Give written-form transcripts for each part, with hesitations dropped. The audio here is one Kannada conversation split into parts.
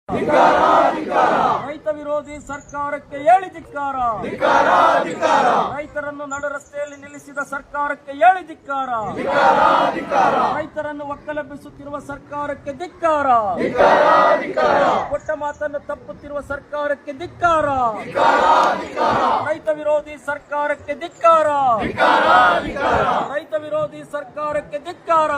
ರೈತ ವಿರೋಧಿ ಸರ್ಕಾರಕ್ಕೆ ಹೇಳಿ ಧಿಕ್ಕಾರ. ರೈತರನ್ನು ನಡು ರಸ್ತೆಯಲ್ಲಿ ನಿಲ್ಲಿಸಿದ ಸರ್ಕಾರಕ್ಕೆ ಹೇಳಿ ಧಿಕ್ಕಾರ. ರೈತರನ್ನು ಒಕ್ಕಲೆಬ್ಬಿಸುತ್ತಿರುವ ಸರ್ಕಾರಕ್ಕೆ ಧಿಕ್ಕಾರ. ಕೊಟ್ಟ ಮಾತನ್ನು ತಪ್ಪುತ್ತಿರುವ ಸರ್ಕಾರಕ್ಕೆ ಧಿಕ್ಕಾರ. ರೈತ ವಿರೋಧಿ ಸರ್ಕಾರಕ್ಕೆ ಧಿಕ್ಕಾರ. ರೈತ ವಿರೋಧಿ ಸರ್ಕಾರಕ್ಕೆ ಧಿಕ್ಕಾರ.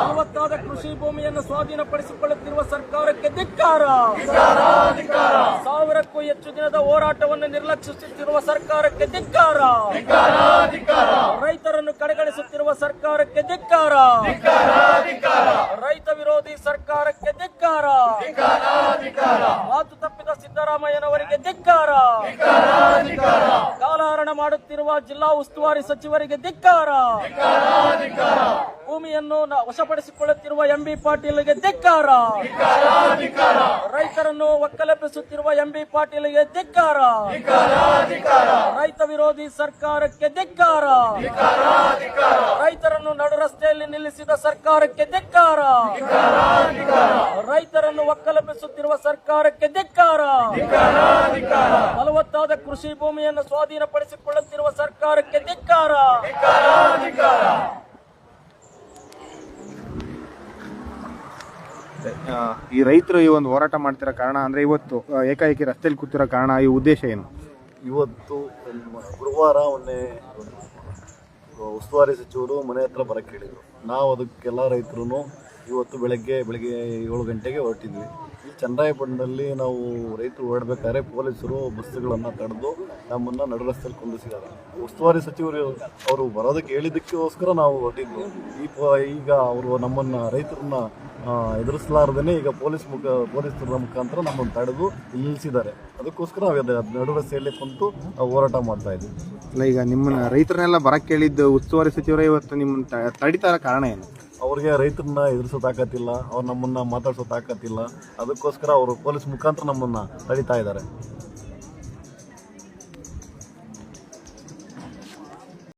ಫಲವತ್ತಾದ ಕೃಷಿ ಭೂಮಿಯನ್ನು ಸ್ವಾಧೀನಪಡಿಸಿಕೊಳ್ಳುತ್ತಿರುವ ಸರ್ಕಾರಕ್ಕೆ ಧಿಕ್ಕಾರ. 1000ಕ್ಕೂ ಹೆಚ್ಚು ದಿನದ ಹೋರಾಟವನ್ನು ನಿರ್ಲಕ್ಷಿಸುತ್ತಿರುವ ಸರ್ಕಾರಕ್ಕೆ ಧಿಕ್ಕಾರ. ರೈತರನ್ನು ಕಡೆಗಣಿಸುತ್ತಿರುವ ಸರ್ಕಾರಕ್ಕೆ ಧಿಕ್ಕಾರ. ರೈತ ವಿರೋಧಿ ಸರ್ಕಾರಕ್ಕೆ ಧಿಕ್ಕಾರ. ಮಾತು ತಪ್ಪಿದ ಸಿದ್ದರಾಮಯ್ಯನವರಿಗೆ ಧಿಕ್ಕಾರ. ಕಾಲಹರಣ ಮಾಡುತ್ತಿರುವ ಜಿಲ್ಲಾ ಉಸ್ತುವಾರಿ ಸಚಿವರಿಗೆ ಧಿಕ್ಕಾರ. ಭೂಮಿಯನ್ನು ವಶಪಡಿಸಿಕೊಳ್ಳುತ್ತಿರುವ ಎಂಬಿ ಪಾಟೀಲ್ಗೆ ಧಿಕ್ಕಾರ. ರೈತರನ್ನು ಒಕ್ಕಲೆಬ್ಬಿಸುತ್ತಿರುವ ಎಂಬಿ ಪಾಟೀಲ್ಗೆ ಧಿಕ್ಕಾರ. ರೈತ ವಿರೋಧಿ ಸರ್ಕಾರಕ್ಕೆ ಧಿಕ್ಕಾರ. ರೈತರನ್ನು ನಡು ರಸ್ತೆಯಲ್ಲಿ ನಿಲ್ಲಿಸಿದ ಸರ್ಕಾರಕ್ಕೆ ಧಿಕ್ಕಾರ. ರೈತರನ್ನು ಒಕ್ಕಲೆಬ್ಬಿಸುತ್ತಿರುವ ಸರ್ಕಾರಕ್ಕೆ ಧಿಕ್ಕಾರ. ಫಲವತ್ತಾದ ಕೃಷಿ ಭೂಮಿಯನ್ನು ಸ್ವಾಧೀನಪಡಿಸಿಕೊಳ್ಳುತ್ತಿರುವ ಸರ್ಕಾರಕ್ಕೆ ಧಿಕ್ಕಾರ. ಈ ರೈತರು ಈ ಒಂದು ಹೋರಾಟ ಮಾಡ್ತಿರೋ ಕಾರಣ ಅಂದ್ರೆ ಇವತ್ತು ಏಕಾಏಕಿ ರಸ್ತೆಯಲ್ಲಿ ಕೂತಿರೋ ಕಾರಣ, ಈ ಉದ್ದೇಶ ಏನು? ಇವತ್ತು ಗುರುವಾರ ಮೊನ್ನೆ ಉಸ್ತುವಾರಿ ಸಚಿವರು ಮನೆ ಹತ್ರ ಬರಕ್ಕೆ ಹೇಳಿದರು. ನಾವು ಅದಕ್ಕೆಲ್ಲ ರೈತರು ಇವತ್ತು ಬೆಳಗ್ಗೆ 7 ಗಂಟೆಗೆ ಹೊರಟಿದ್ವಿ. ಈ ಚನ್ನರಾಯಪಟ್ಟಣದಲ್ಲಿ ನಾವು ರೈತರು ಹೊರಡಬೇಕಾದ್ರೆ ಪೊಲೀಸರು ಬಸ್ಸುಗಳನ್ನು ತಡೆದು ನಮ್ಮನ್ನು ನಡು ರಸ್ತೆಯಲ್ಲಿ ಕುಂದಿಸಿದ್ದಾರೆ. ಉಸ್ತುವಾರಿ ಸಚಿವರು ಅವರು ಬರೋದಕ್ಕೆ ಹೇಳಿದ್ದಕ್ಕೋಸ್ಕರ ನಾವು ಹೊರಟಿದ್ವು. ಈಗ ಅವರು ನಮ್ಮನ್ನು ರೈತರನ್ನ ಎದುರಿಸಲಾರ್ದೇ ಈಗ ಪೊಲೀಸರ ಮುಖಾಂತರ ನಮ್ಮನ್ನು ತಡೆದು ನಿಲ್ಲಿಸಿದ್ದಾರೆ. ಅದಕ್ಕೋಸ್ಕರ ನಾವು ನಡು ರಸ್ತೆಯಲ್ಲಿ ಕುಂತು ಹೋರಾಟ ಮಾಡ್ತಾ ಇದ್ವಿ. ಅಲ್ಲ, ಈಗ ನಿಮ್ಮನ್ನ ರೈತರನ್ನೆಲ್ಲ ಬರಕ್ಕೆ ಹೇಳಿದ್ದು ಉಸ್ತುವಾರಿ ಸಚಿವರೇ ಇವತ್ತು ನಿಮ್ಮನ್ನ ತಡಿತಾರ ಕಾರಣ ಏನು? ಅವ್ರಿಗೆ ರೈತರನ್ನ ಎದುರಿಸೋ ತಾಕತ್ತಿಲ್ಲ, ಅವ್ರು ನಮ್ಮನ್ನ ಮಾತಾಡ್ಸೋ ತಾಕತ್ತಿಲ್ಲ. ಅದಕ್ಕೋಸ್ಕರ ಅವರು ಪೊಲೀಸ್ ಮುಖಾಂತರ ನಮ್ಮನ್ನ ತಡಿತಾ ಇದ್ದಾರೆ.